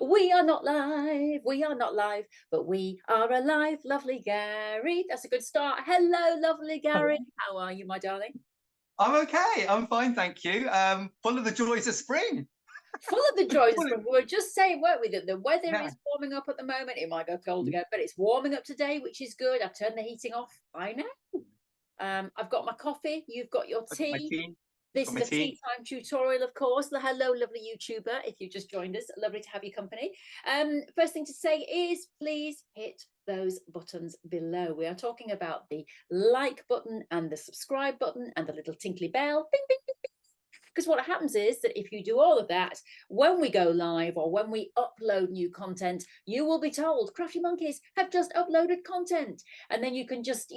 We are not live, we are not live, but we are alive, lovely Gary. That's a good start. Hello, lovely Gary. How are you, my darling? I'm okay. I'm fine, thank you. Full of the joys of spring. Full of the joys of Full of- spring. We were just saying, weren't we, that the weather yeah. is warming up at the moment. It might go cold again, but it's warming up today, which is good. I've turned the heating off. I know. I've got my coffee. You've got your I got my tea. tea. This Got is my a tea tea. time tutorial, of course. Hello, lovely YouTuber, if you've just joined us. Lovely to have your company. First thing to say is please hit those buttons below. We are talking about the like button and the subscribe button and the little tinkly bell. Bing, bing, bing, bing. Because what happens is that if you do all of that, when we go live or when we upload new content, you will be told Crafty Monkeys have just uploaded content. And then you can just,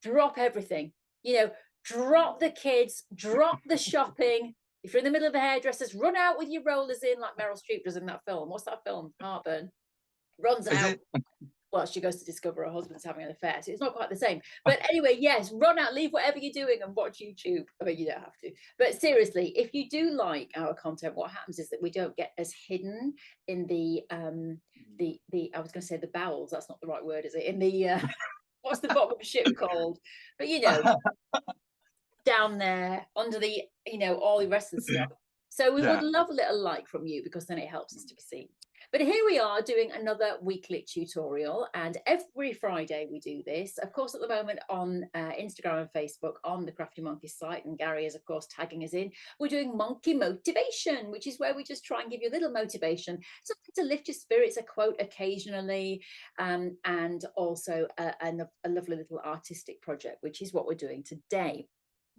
drop everything, drop the kids, drop the shopping. If you're in the middle of the hairdressers, run out with your rollers in like Meryl Streep does in that film. What's that film? Heartburn. Runs Is out. it? Well, she goes to discover her husband's having an affair. So it's not quite the same. But anyway, yes, run out, leave whatever you're doing and watch YouTube. I mean, you don't have to. But seriously, if you do like our content, what happens is that we don't get as hidden in the I was going to say the bowels. That's not the right word, is it? In the what's the bottom of the ship called? But down there under the, all the rest of the stuff. So we would Yeah. love a little like from you because then it helps us to be seen. But here we are doing another weekly tutorial, and every Friday we do this. Of course, at the moment on Instagram and Facebook on the Crafty Monkeys site, and Gary is, of course, tagging us in. We're doing Monkey Motivation, which is where we just try and give you a little motivation, something to lift your spirits, a quote occasionally, and also a lovely little artistic project, which is what we're doing today.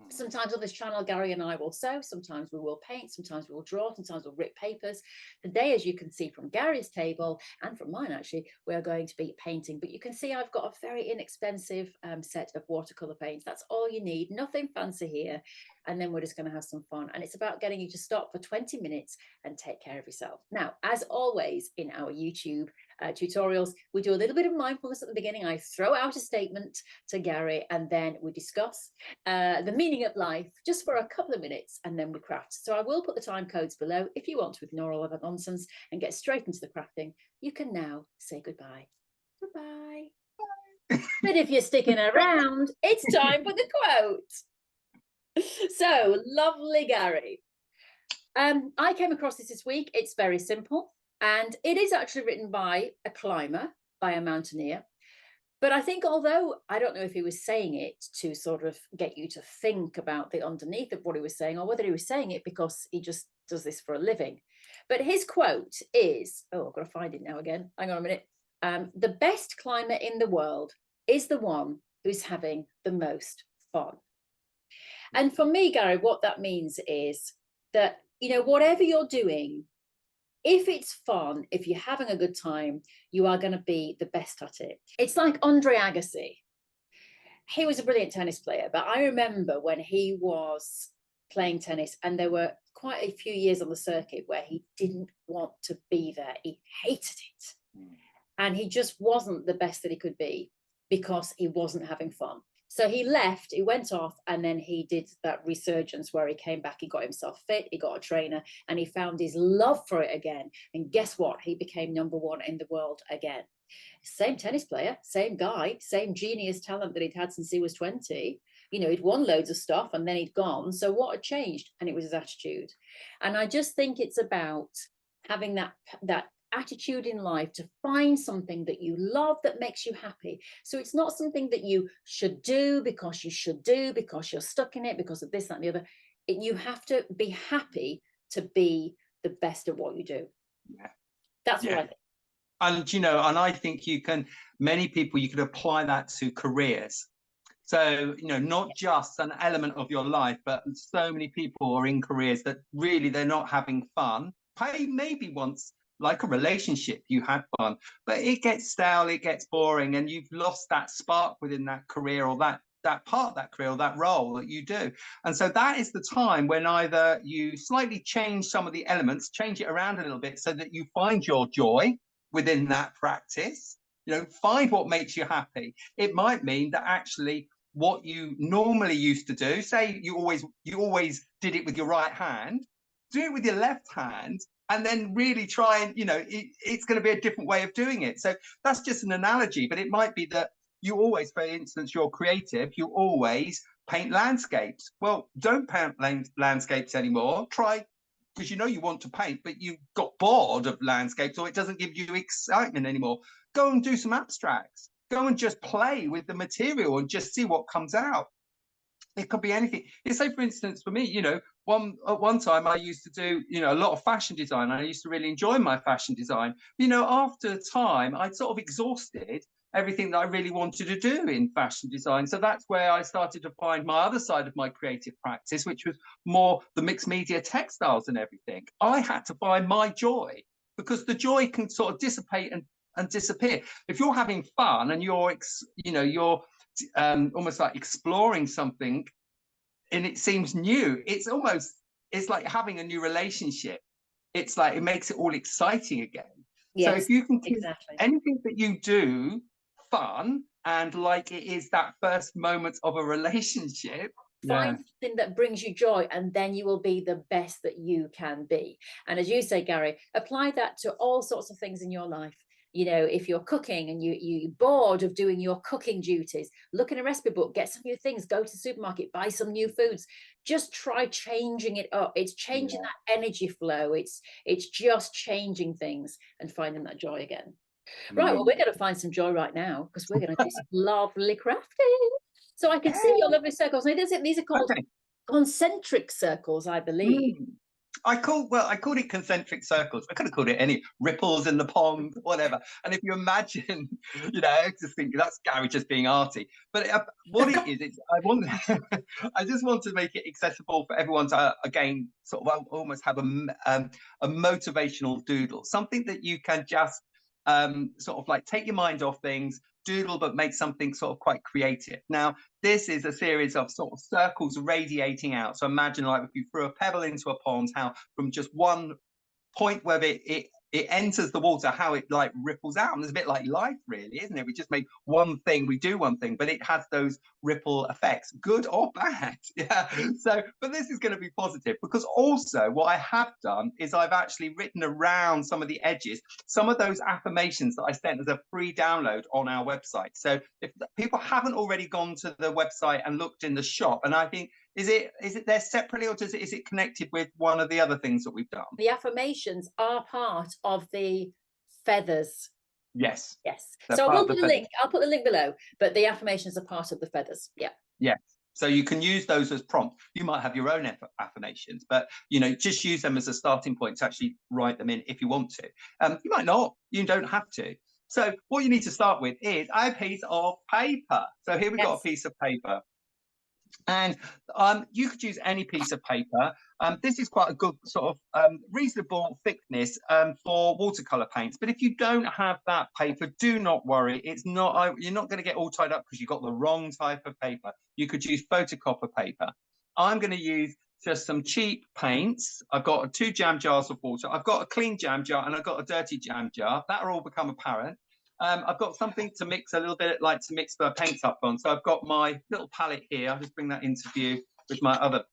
Sometimes on this channel, Gary and I will sew, sometimes we will paint, sometimes we will draw, sometimes we'll rip papers. Today, as you can see from Gary's table and from mine, actually, we are going to be painting. But you can see I've got a very inexpensive set of watercolor paints. That's all you need, nothing fancy here. And then we're just going to have some fun. And it's about getting you to stop for 20 minutes and take care of yourself. Now, as always in our YouTube tutorials, we do a little bit of mindfulness at the beginning. I throw out a statement to Gary and then we discuss the meaning of life just for a couple of minutes and then we craft. So I will put the time codes below. If you want to ignore all of that nonsense and get straight into the crafting, you can now say goodbye. Goodbye. But if you're sticking around, it's time for the quote. So, lovely Gary. I came across this week. It's very simple. And it is actually written by a climber, by a mountaineer. But I think, although I don't know if he was saying it to sort of get you to think about the underneath of what he was saying, or whether he was saying it because he just does this for a living. But his quote is, oh, I've got to find it now again. Hang on a minute. The best climber in the world is the one who's having the most fun. And for me, Gary, what that means is that, whatever you're doing, if it's fun, if you're having a good time, you are going to be the best at it. It's like Andre Agassi. He was a brilliant tennis player, but I remember when he was playing tennis and there were quite a few years on the circuit where he didn't want to be there. He hated it. And he just wasn't the best that he could be because he wasn't having fun. So he left, he went off, and then he did that resurgence where he came back, he got himself fit, he got a trainer, and he found his love for it again. And guess what? He became #1 in the world again. Same tennis player, same guy, same genius talent that he'd had since he was 20. He'd won loads of stuff and then he'd gone. So what had changed? And it was his attitude. And I just think it's about having that attitude in life to find something that you love that makes you happy. So it's not something that you should do because you're stuck in it because of this, that, and the other. You have to be happy to be the best at what you do. Yeah. That's what I think. And I think many people, you could apply that to careers. So, not just an element of your life, but so many people are in careers that really they're not having fun. Maybe once, like a relationship, you had fun, but it gets stale, it gets boring, and you've lost that spark within that career or that part of that career or that role that you do. And so that is the time when either you slightly change some of the elements, change it around a little bit so that you find your joy within that practice, find what makes you happy. It might mean that actually what you normally used to do, say you always did it with your right hand, do it with your left hand and then really try and, you know, it's going to be a different way of doing it. So that's just an analogy, but it might be that you always, for instance, you're creative, you always paint landscapes. Well, don't paint landscapes anymore. Try, because you know you want to paint, but you got bored of landscapes, or it doesn't give you excitement anymore. Go and do some abstracts. Go and just play with the material and just see what comes out. It could be anything. You say, for instance, for me, you know, at one time I used to do, you know, a lot of fashion design. I used to really enjoy my fashion design. You know, after time, I'd sort of exhausted everything that I really wanted to do in fashion design. So that's where I started to find my other side of my creative practice, which was more the mixed media textiles and everything. I had to find my joy, because the joy can sort of dissipate and disappear. If you're having fun and you're, you know, you're almost like exploring something and it seems new, it's like having a new relationship. It's like it makes it all exciting again. Yes, so if you can keep exactly. anything that you do fun and like it is that first moment of a relationship, Find something that brings you joy, and then you will be the best that you can be. And as you say, Gary, apply that to all sorts of things in your life. You know, if you're cooking and you're bored of doing your cooking duties, look in a recipe book, get some new things, go to the supermarket, buy some new foods. Just try changing it up. It's changing that energy flow. It's just changing things and finding that joy again. Right, well, we're going to find some joy right now, because we're going to do some lovely crafting. So I can see your lovely circles. Now, these are called concentric circles, I believe. I called it concentric circles. I could have called it any ripples in the pond, whatever. And if you imagine, you know, I just think that's Gary just being arty. But what it is, I just want to make it accessible for everyone to, again, sort of almost have a motivational doodle, something that you can just sort of like take your mind off things, doodle, but make something sort of quite creative. Now, this is a series of sort of circles radiating out. So imagine like if you threw a pebble into a pond, how from just one point where it enters the water, how it like ripples out. And it's a bit like life, really, isn't it? We just make one thing, we do one thing, but it has those ripple effects, good or bad. Yeah. So, but this is going to be positive, because also what I have done is I've actually written around some of the edges, some of those affirmations that I sent as a free download on our website. So if people haven't already gone to the website and looked in the shop, and I think, is it there separately, or is it connected with one of the other things that we've done? The affirmations are part of the feathers. Yes. So I'll put the link below, but the affirmations are part of the feathers. Yes. So you can use those as prompts. You might have your own affirmations, but you know, just use them as a starting point to actually write them in if you want to. You might not. You don't have to. So what you need to start with is a piece of paper. So here we've got a piece of paper. And you could use any piece of paper. This is quite a good sort of reasonable thickness for watercolor paints. But if you don't have that paper, do not worry. It's not, you're not going to get all tied up because you've got the wrong type of paper. You could use photocopy paper. I'm going to use just some cheap paints. I've got 2 jam jars of water. I've got a clean jam jar and I've got a dirty jam jar. That will all become apparent. I've got something to mix a little bit, like to mix the paints up on. So I've got my little palette here. I'll just bring that into view with my other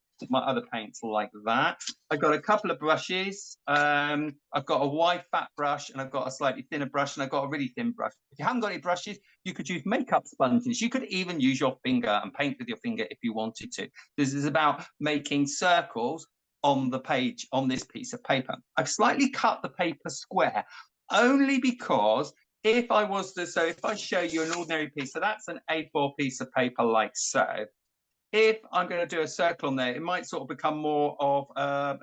paints like that. I've got a couple of brushes. I've got a wide fat brush and I've got a slightly thinner brush and I've got a really thin brush. If you haven't got any brushes, you could use makeup sponges. You could even use your finger and paint with your finger if you wanted to. This is about making circles on the page, on this piece of paper. I've slightly cut the paper square only because if I was to, so if I show you an ordinary piece, so that's an A4 piece of paper like so. If I'm going to do a circle on there, it might sort of become more of,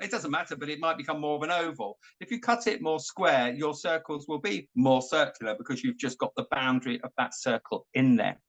it doesn't matter, but it might become more of an oval. If you cut it more square, your circles will be more circular because you've just got the boundary of that circle in there.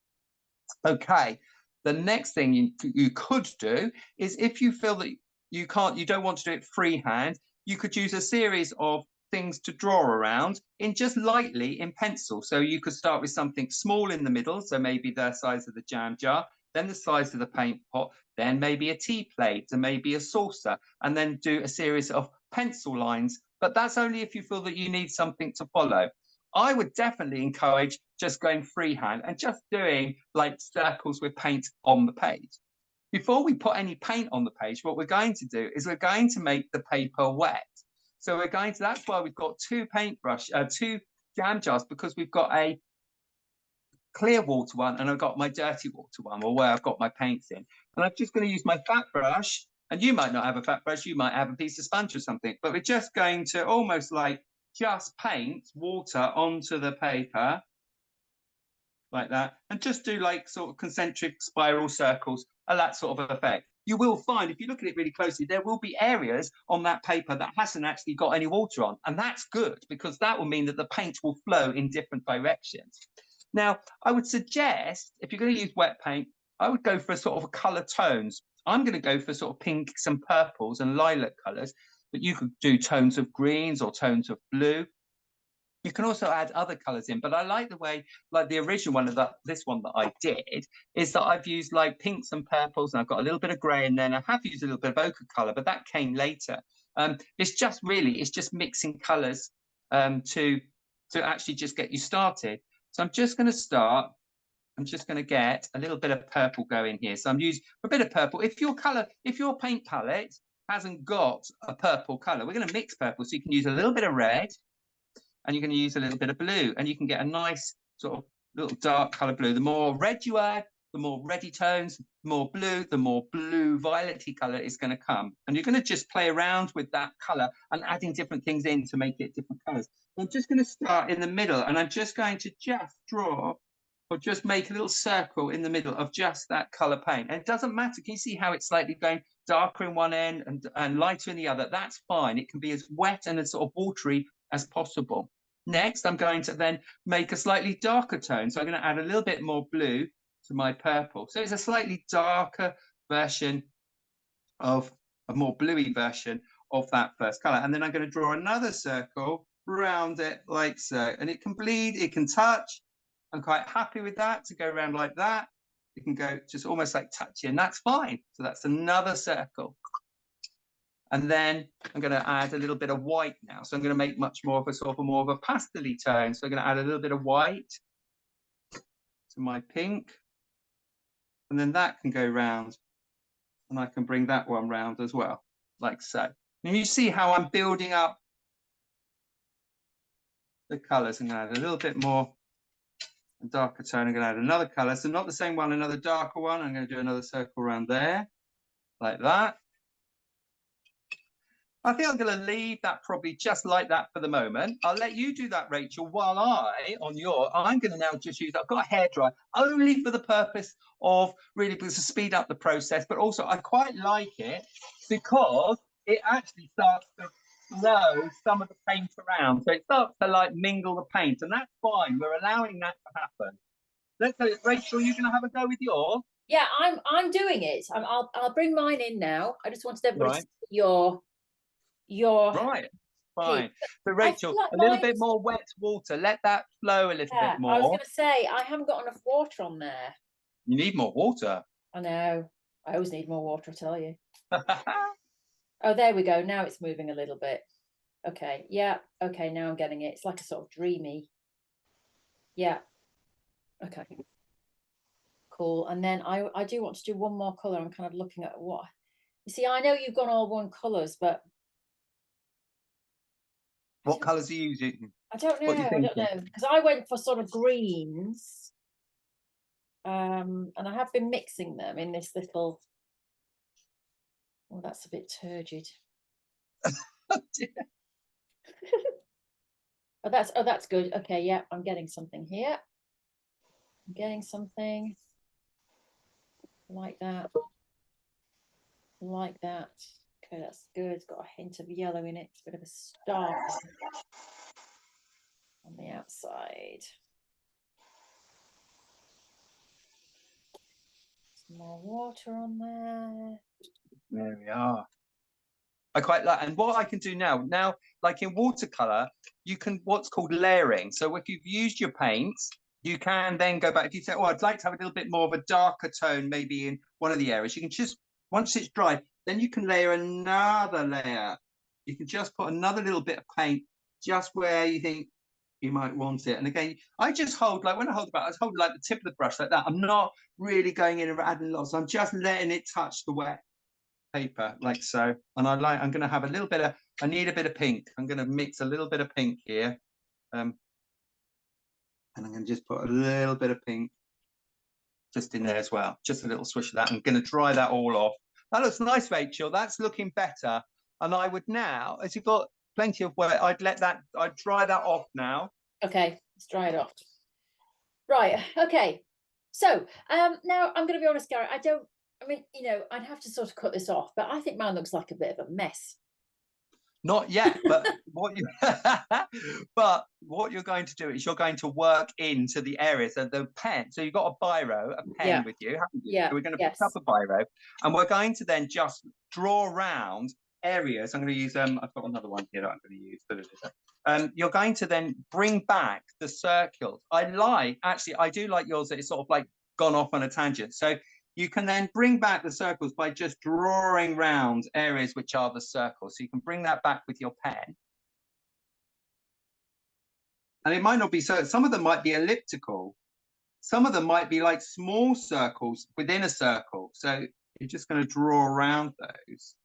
Okay, the next thing you could do is, if you feel that you don't want to do it freehand, you could use a series of things to draw around in just lightly in pencil. So you could start with something small in the middle, so maybe the size of the jam jar, then the size of the paint pot, then maybe a tea plate and maybe a saucer, and then do a series of pencil lines. But that's only if you feel that you need something to follow. I would definitely encourage just going freehand and just doing like circles with paint on the page. Before we put any paint on the page, what we're going to do is we're going to make the paper wet. So we're going to, that's why we've got two jam jars, because we've got a clear water one and I've got my dirty water one, or where I've got my paints in. And I'm just going to use my fat brush, and you might not have a fat brush, you might have a piece of sponge or something, but we're just going to almost like just paint water onto the paper like that, and just do like sort of concentric spiral circles of that sort of effect. You will find, if you look at it really closely, there will be areas on that paper that hasn't actually got any water on, and that's good, because that will mean that the paint will flow in different directions. Now, I would suggest, if you're going to use wet paint, I would go for a sort of colour tones. I'm going to go for sort of pinks and purples and lilac colours, but you could do tones of greens or tones of blue. You can also add other colours in, but I like the way, like the original one of this one that I did, is that I've used like pinks and purples, and I've got a little bit of grey in there, and I have used a little bit of ochre colour, but that came later. It's just mixing colours to actually just get you started. So I'm just going to start. I'm just going to get a little bit of purple going here. So I'm using a bit of purple. If your paint palette hasn't got a purple colour, we're going to mix purple. So you can use a little bit of red, and you're going to use a little bit of blue, and you can get a nice sort of little dark colour blue. The more red you add, the more reddy tones, the more blue violety colour is going to come. And you're going to just play around with that colour and adding different things in to make it different colours. I'm just going to start in the middle, and I'm just going to just draw or just make a little circle in the middle of just that colour paint. And it doesn't matter. Can you see how it's slightly going darker in one end and lighter in the other? That's fine. It can be as wet and as sort of watery as possible. Next, I'm going to then make a slightly darker tone. So I'm going to add a little bit more blue to my purple. So it's a slightly darker version of a more bluey version of that first color. And then I'm going to draw another circle around it like so. And it can bleed, it can touch. I'm quite happy with that, to go around like that. It can go just almost like touching, that's fine. So that's another circle. And then I'm going to add a little bit of white now. So I'm going to make much more of a sort of more of a pastel-y tone. So I'm going to add a little bit of white to my pink. And then that can go round. And I can bring that one round as well, like so. And you see how I'm building up the colours. I'm going to add a little bit more darker tone. I'm going to add another colour. So not the same one, another darker one. I'm going to do another circle around there, like that. I think I'm going to leave that probably just like that for the moment. I'll let you do that, Rachel, while I'm going to now just use, I've got a hairdryer only for the purpose of really to speed up the process, but also I quite like it because it actually starts to flow some of the paint around. So it starts to like mingle the paint, and that's fine. We're allowing that to happen. Let's go, Rachel, you're going to have a go with yours? Yeah, I'm doing it. I'll bring mine in now. I just wanted everybody to see your right, fine. piece. So Rachel, like a little bit more wet water. Let that flow a little bit more. I was going to say, I haven't got enough water on there. You need more water. I know. I always need more water, I tell you. Oh, there we go. Now it's moving a little bit. Okay. Yeah. Okay. Now I'm getting it. It's like a sort of dreamy. Yeah. Okay. Cool. And then I do want to do one more color. I'm kind of looking at what. You see, I know you've gone all one colors, but what colors are you using? I don't know. I don't know, because I went for sort of greens, and I have been mixing them in this little. Oh, that's a bit turgid. Oh, that's good. Okay, yeah, I'm getting something here. I'm getting something like that. Like that. Okay, that's good. It's got a hint of yellow in it. It's a bit of a star on the outside. Some more water on there. There we are. I quite like, and what I can do now, like in watercolor, you can what's called layering. So if you've used your paints, you can then go back. If you say, oh, I'd like to have a little bit more of a darker tone, maybe in one of the areas, you can just, once it's dry, then you can layer another layer. You can just put another little bit of paint just where you think you might want it. And again, I just hold, like when I hold the brush, I hold like the tip of the brush like that. I'm not really going in and adding lots. I'm just letting it touch the wet paper like so. And I'm going to have a little bit of I need a bit of pink. I'm going to mix a little bit of pink here. And I'm going to just put a little bit of pink just in there as well. Just a little swish of that. I'm going to dry that all off. That looks nice, Rachel. That's looking better. And I would now, as you've got plenty of work, I'd dry that off now. Okay, let's dry it off. Right, okay. So now I'm going to be honest, Gary, I mean, you know, I'd have to sort of cut this off, but I think mine looks like a bit of a mess. Not yet, but what you're going to do is you're going to work into the areas of the pen. So you've got a biro, a pen with you, haven't you? Yeah. So we're going to pick up a biro, and we're going to then just draw around areas. I'm going to use I've got another one here that I'm going to use. You're going to then bring back the circles. I do like yours that it's sort of like gone off on a tangent. So you can then bring back the circles by just drawing round areas which are the circles. So you can bring that back with your pen. And it might not be so, some of them might be elliptical. Some of them might be like small circles within a circle. So you're just going to draw around those.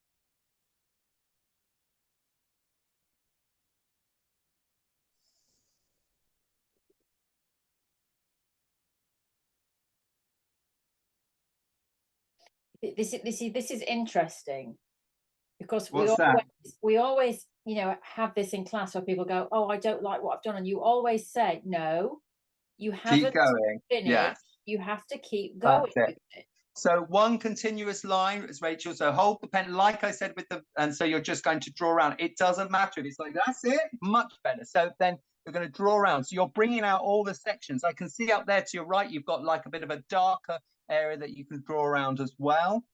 This is interesting, because we always, you know, have this in class where people go, oh, I don't like what I've done, and you always say, no, you haven't finished. Yeah. You have to keep going with it. So one continuous line, as Rachel, so hold the pen, like I said, and so you're just going to draw around. It doesn't matter if it's like, that's it, much better. So then you're going to draw around. So you're bringing out all the sections. I can see up there to your right, you've got like a bit of a darker area that you can draw around as well.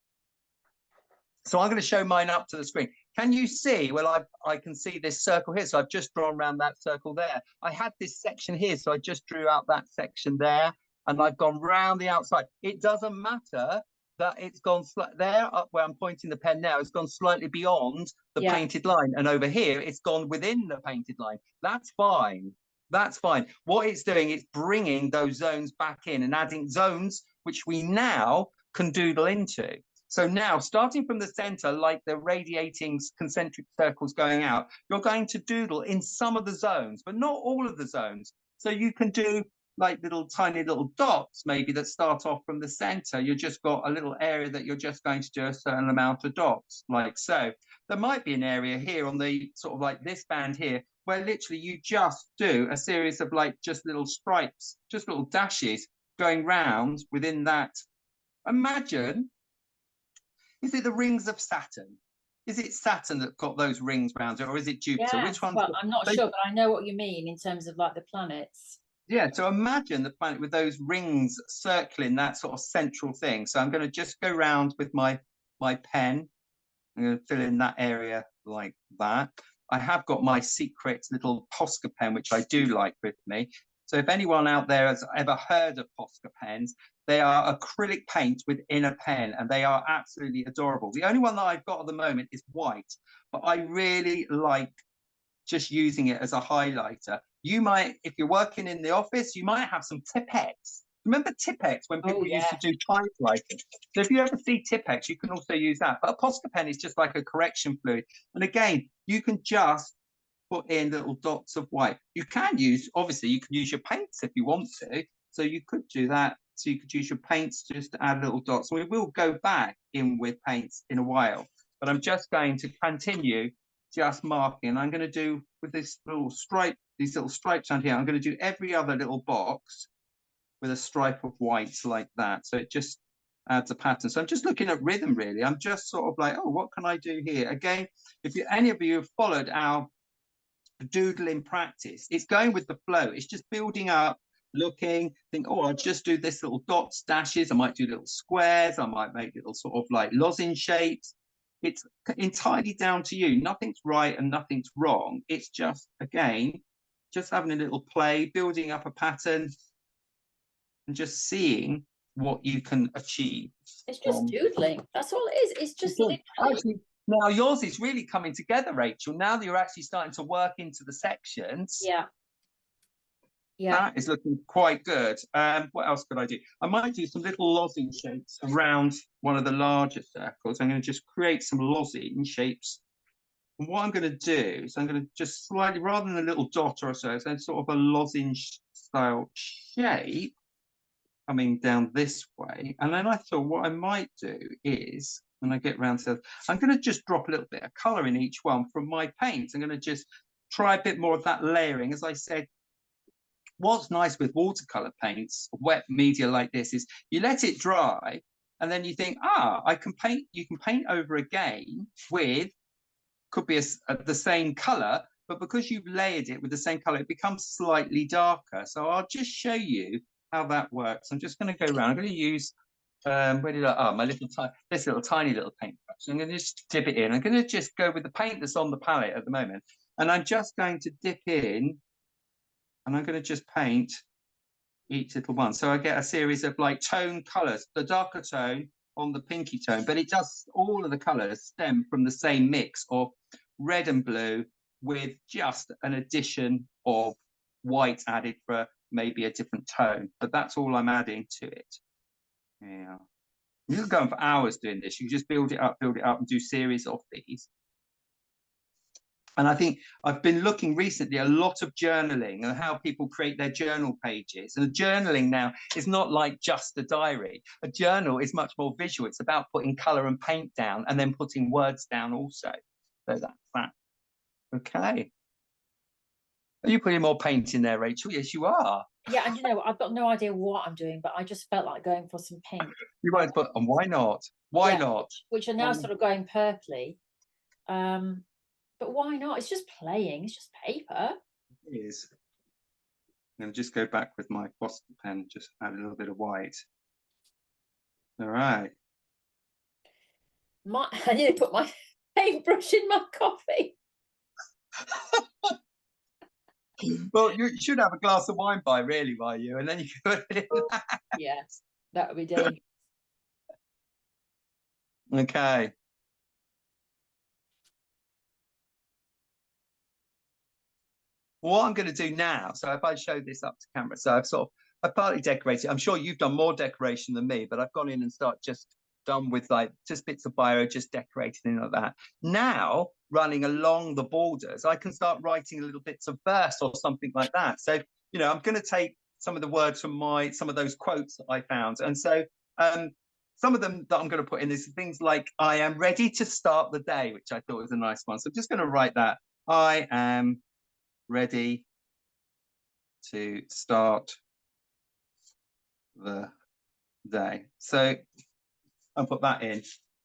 So I'm going to show mine up to the screen. Can you see? Well, I can see this circle here. So I've just drawn around that circle there. I had this section here, so I just drew out that section there, and I've gone round the outside. It doesn't matter that it's gone there, up where I'm pointing the pen now, it's gone slightly beyond the painted line. And over here, it's gone within the painted line. That's fine. That's fine. What it's doing, it's bringing those zones back in and adding zones, which we now can doodle into. So now, starting from the center, like the radiating concentric circles going out, you're going to doodle in some of the zones, but not all of the zones. So you can do like little tiny little dots, maybe, that start off from the center. You've just got a little area that you're just going to do a certain amount of dots, like so. There might be an area here on the sort of like this band here, where literally you just do a series of like just little stripes, just little dashes going round within that. Imagine, is it the rings of Saturn? Is it Saturn that got those rings around it, or is it Jupiter? Yes, which one? well, I'm not sure, but I know what you mean in terms of like the planets. Yeah, so imagine the planet with those rings circling that sort of central thing. So I'm going to just go round with my pen. I'm going to fill in that area like that. I have got my secret little Posca pen, which I do like, with me. So if anyone out there has ever heard of Posca pens, they are acrylic paint within a pen, and they are absolutely adorable. The only one that I've got at the moment is white, but I really like just using it as a highlighter. You might, if you're working in the office, you might have some Tipp-Ex. Remember Tipp-Ex when people used to do typewriting? So if you ever see Tipp-Ex, you can also use that. But a Posca pen is just like a correction fluid. And again, you can just put in little dots of white. You can use, obviously, you can use your paints if you want to. So you could do that. So you could use your paints just to add little dots. We will go back in with paints in a while. But I'm just going to continue just marking. I'm going to do with this little stripe, these little stripes on here, I'm going to do every other little box with a stripe of white like that. So it just adds a pattern. So I'm just looking at rhythm, really. I'm just sort of like, oh, what can I do here? Again, if any of you have followed our doodling practice, it's going with the flow. It's just building up, looking, think, oh, I'll just do this little dots, dashes. I might do little squares. I might make little sort of like lozenge shapes. It's entirely down to you. Nothing's right and nothing's wrong. It's just, again, just having a little play, building up a pattern, and just seeing what you can achieve. It's just doodling. That's all it is. It's just literally. Actually, now yours is really coming together, Rachel. Now that you're actually starting to work into the sections. Yeah. Yeah. That is looking quite good. What else could I do? I might do some little lozenge shapes around one of the larger circles. I'm going to just create some lozenge shapes And what I'm going to do is I'm going to just slightly, rather than a little dot or so, it's sort of a lozenge style shape coming down this way. And then I thought what I might do is, when I get round to, I'm going to just drop a little bit of colour in each one from my paints. I'm going to just try a bit more of that layering. As I said, what's nice with watercolour paints, wet media like this, is you let it dry and then you think, I can paint, you can paint over again with, could be the same color, but because you've layered it with the same color, it becomes slightly darker. So I'll just show you how that works. I'm just going to go around. I'm going to use where did I? Oh, my this little tiny little paintbrush. I'm going to just dip it in. I'm going to just go with the paint that's on the palette at the moment, and I'm just going to dip in, and I'm going to just paint each little one. So I get a series of like tone colors. The darker tone on the pinky tone, but it does, all of the colors stem from the same mix of red and blue with just an addition of white added for maybe a different tone, but that's all I'm adding to it. Yeah, you can go on for hours doing this. You just build it up and do series of these. And I think I've been looking recently a lot of journaling and how people create their journal pages. And journaling now is not like just a diary. A journal is much more visual. It's about putting color and paint down and then putting words down also. So that's that. Okay. Are you putting more paint in there, Rachel? Yes, you are. Yeah, and you know, I've got no idea what I'm doing, but I just felt like going for some pink. You won't put, and why not? Why not? Which are now sort of going purpley. But why not? It's just playing. It's just paper. It is. I'll just go back with my Boston pen, just add a little bit of white. All right. I need to put my paintbrush in my coffee. Well, you should have a glass of wine by, really, by you, and then you can put it in that. Yes, that would be dangerous. Okay. What I'm going to do now, so if I show this up to camera, so I've partly decorated. I'm sure you've done more decoration than me, but I've gone in and just done with like just bits of bio, just decorating in like that. Now, running along the borders, I can start writing little bits of verse or something like that. So, you know, I'm going to take some of the words from some of those quotes that I found. And so some of them that I'm going to put in is things like, I am ready to start the day, which I thought was a nice one. So I'm just going to write that. I am ready to start the day. So I'll put that in.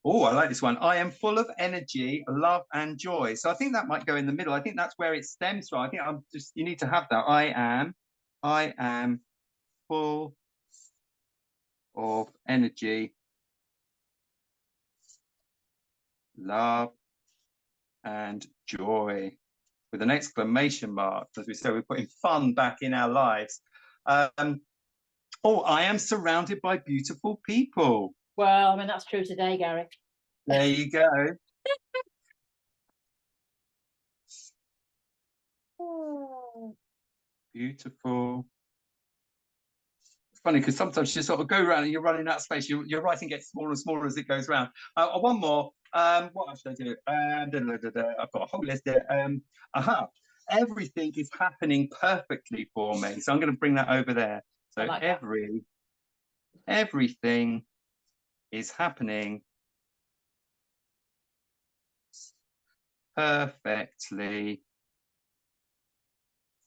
Oh, I like this one. I am full of energy, love, and joy. So I think that might go in the middle. I think that's where it stems from. I think you need to have that. I am full of energy, love, and joy, with an exclamation mark. As we say, we're putting fun back in our lives. Oh, I am surrounded by beautiful people. Well, I mean, that's true today, Gary. There you go. Beautiful. It's funny because sometimes you sort of go around and you're running out of space. Your writing gets smaller and smaller as it goes around. One more. What should I do? I've got a whole list there. Everything is happening perfectly for me. So I'm going to bring that over there. So like everything is happening perfectly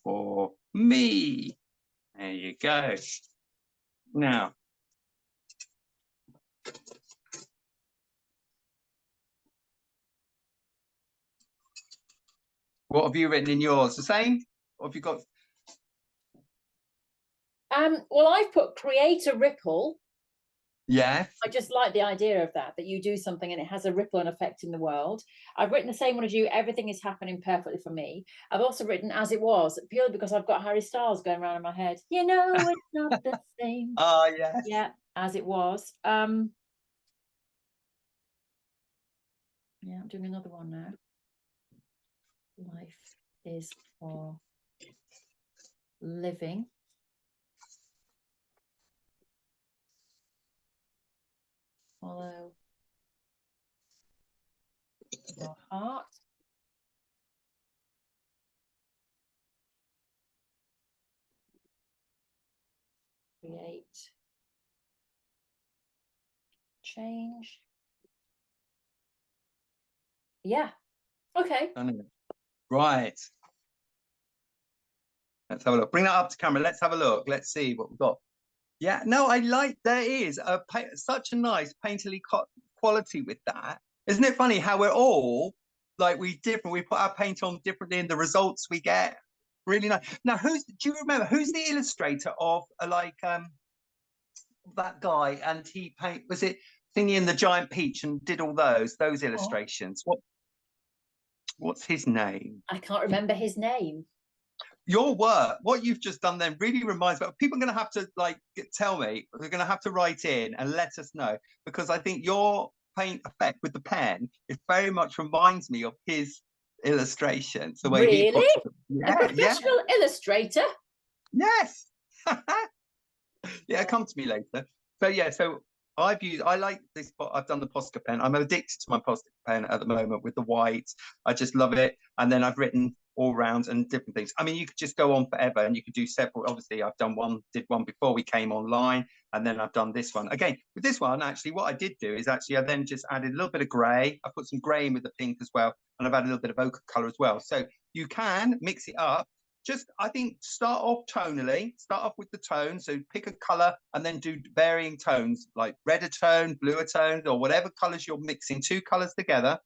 for me. There you go. Now, what have you written in yours? The same? What have you got? Well, I've put create a ripple. Yeah. I just like the idea of that you do something and it has a ripple and effect in the world. I've written the same one as you. Everything is happening perfectly for me. I've also written as it was, purely because I've got Harry Styles going around in my head. You know, it's not the same. Oh, yes. Yeah, as it was. Yeah, I'm doing another one now. Life is for living. Follow your heart. create change. Yeah. Okay. Right. Let's have a look. Bring that up to camera. Let's have a look. Let's see what we've got. Yeah, no, I like, there is such a nice painterly quality with that. Isn't it funny how we're all like, we put our paint on differently and the results we get really nice. Now, do you remember who's the illustrator of that guy? And he was it Thingy and the Giant Peach and did all those illustrations? What's his name? I can't remember his name. Your work, what you've just done then, really reminds me. People are going to have to tell me. They're going to have to write in and let us know, because I think your paint effect with the pen, it very much reminds me of his illustrations. The way he puts them. A professional illustrator. Yes. Yeah, come to me later. So yeah, I like this. I've done the Posca pen. I'm addicted to my Posca pen at the moment with the white. I just love it. And then I've written all round and different things. I mean, you could just go on forever, and you could do several. Obviously, did one before we came online, and then I've done this one again. With this one, actually, what I did do is I then just added a little bit of grey. I put some grey in with the pink as well, and I've added a little bit of ochre colour as well. So you can mix it up. Just, I think, start off tonally, start off with the tone. So pick a color and then do varying tones, like redder tone, bluer tones, or whatever colors you're mixing, 2 colors together.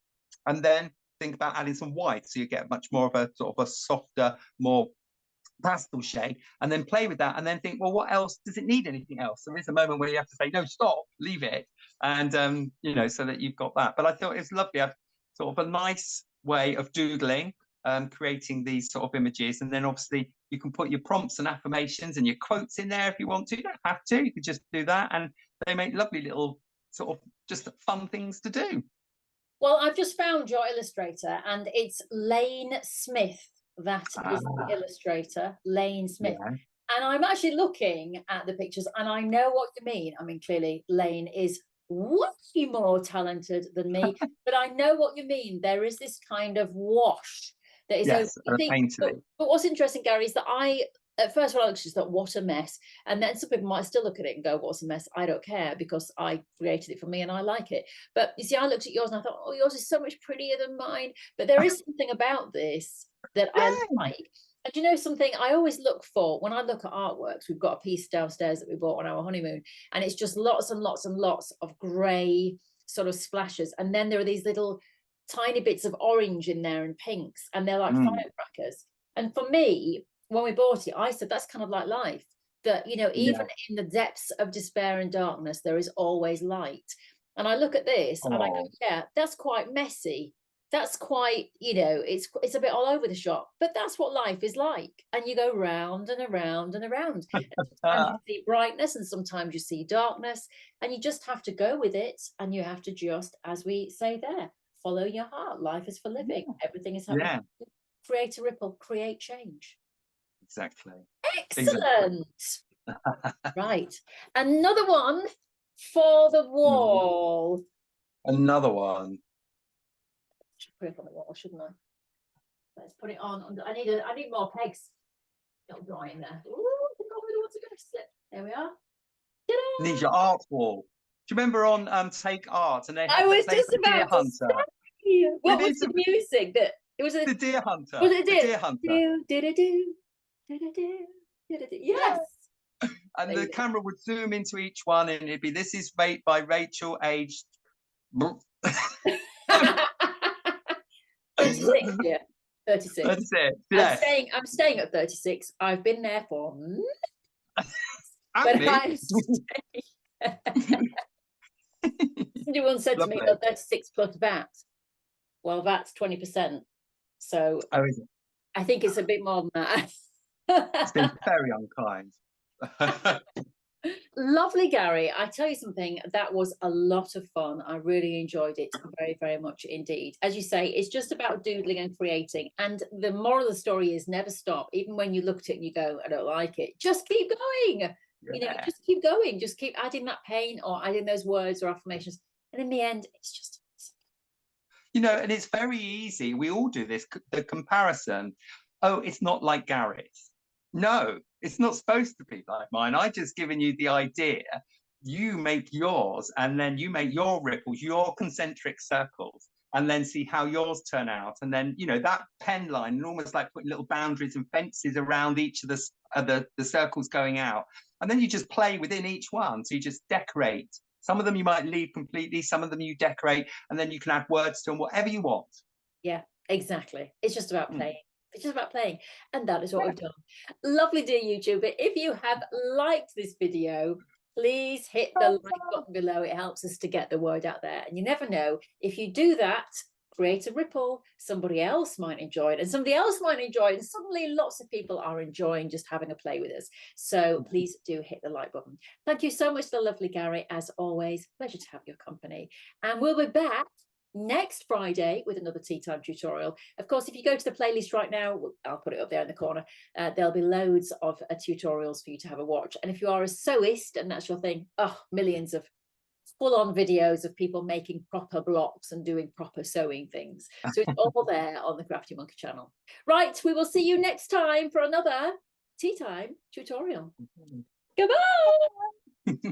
And then think about adding some white, so you get much more of a sort of a softer, more pastel shade, and then play with that, and then think, well, what else does it need? Anything else? There is a moment where you have to say, no, stop, leave it, and so that you've got that. But I thought it was lovely. I've sort of a nice way of doodling, creating these sort of images, and then obviously you can put your prompts and affirmations and your quotes in there if you want to. You don't have to. You could just do that, and they make lovely little sort of just fun things to do. Well, I've just found your illustrator, and it's Lane Smith. That is the illustrator, Lane Smith. Yeah. And I'm actually looking at the pictures, and I know what you mean. I mean, clearly Lane is way more talented than me, but I know what you mean. There is this kind of wash that is over. But what's interesting, Gary, is that at first when I just thought, what a mess. And then some people might still look at it and go, what's a mess? I don't care, because I created it for me and I like it. But you see, I looked at yours and I thought, oh, yours is so much prettier than mine. But there is something about this that I like. And you know something, I always look for, when I look at artworks, we've got a piece downstairs that we bought on our honeymoon, and it's just lots and lots and lots of grey sort of splashes. And then there are these little tiny bits of orange in there and pinks, and they're like firecrackers. And for me, when we bought it, I said, that's kind of like life, that, even in the depths of despair and darkness, there is always light. And I look at this and I go, yeah, that's quite messy. That's quite, it's a bit all over the shop, but that's what life is like. And you go round and around and around. And sometimes you see brightness and sometimes you see darkness, and you just have to go with it. And you have to just, as we say there, follow your heart. Life is for living. Everything is happening. Yeah. Create a ripple, create change. Exactly. Excellent. Right. Another one for the wall. Another one. Should put it on the wall, shouldn't I? Let's put it on. I need more pegs. Not drawing there. Ooh, the ones are going to slip. There we are. Need your art wall. Do you remember on Take Art? And I was just about to say. What was the music that it was? The Deer Hunter. Was it the Deer Hunter? Yes. And the camera would zoom into each one, and it'd be, this is Fate by Rachel, aged 36. Yeah, 36. 36. Yes. I'm staying at 36. I've been there for but I'm staying. Someone said to me that 36 plus VAT. Well, that's 20%. So I think it's a bit more than that. It's been very unkind. Lovely, Gary. I tell you something, that was a lot of fun. I really enjoyed it very, very much indeed. As you say, it's just about doodling and creating. And the moral of the story is never stop. Even when you look at it and you go, I don't like it, just keep going. Yeah. Just keep going. Just keep adding that pain or adding those words or affirmations. And in the end, it's just, and it's very easy. We all do this, the comparison. Oh, it's not like Gary's. No, it's not supposed to be like mine. I just given you the idea. You make yours, and then you make your ripples, your concentric circles, and then see how yours turn out. And then, you know, that pen line, and almost like putting little boundaries and fences around each of the circles going out. And then you just play within each one. So you just decorate. Some of them you might leave completely, some of them you decorate, and then you can add words to them, whatever you want. Yeah, exactly. It's just about playing. It's just about playing. And that is what we've done. Lovely, dear YouTuber. If you have liked this video, please hit the like button below. It helps us to get the word out there. And you never know, if you do that, create a ripple, somebody else might enjoy it, and somebody else might enjoy it. And suddenly lots of people are enjoying just having a play with us. So please do hit the like button. Thank you so much, the lovely Gary. As always, pleasure to have your company. And we'll be back next Friday with another tea time tutorial. Of course, if you go to the playlist right now, I'll put it up there in the corner, there'll be loads of tutorials for you to have a watch. And if you are a sewist and that's your thing, oh, millions of full-on videos of people making proper blocks and doing proper sewing things. So it's all there on the Crafty Monkey channel. Right, we will see you next time for another tea time tutorial. Goodbye.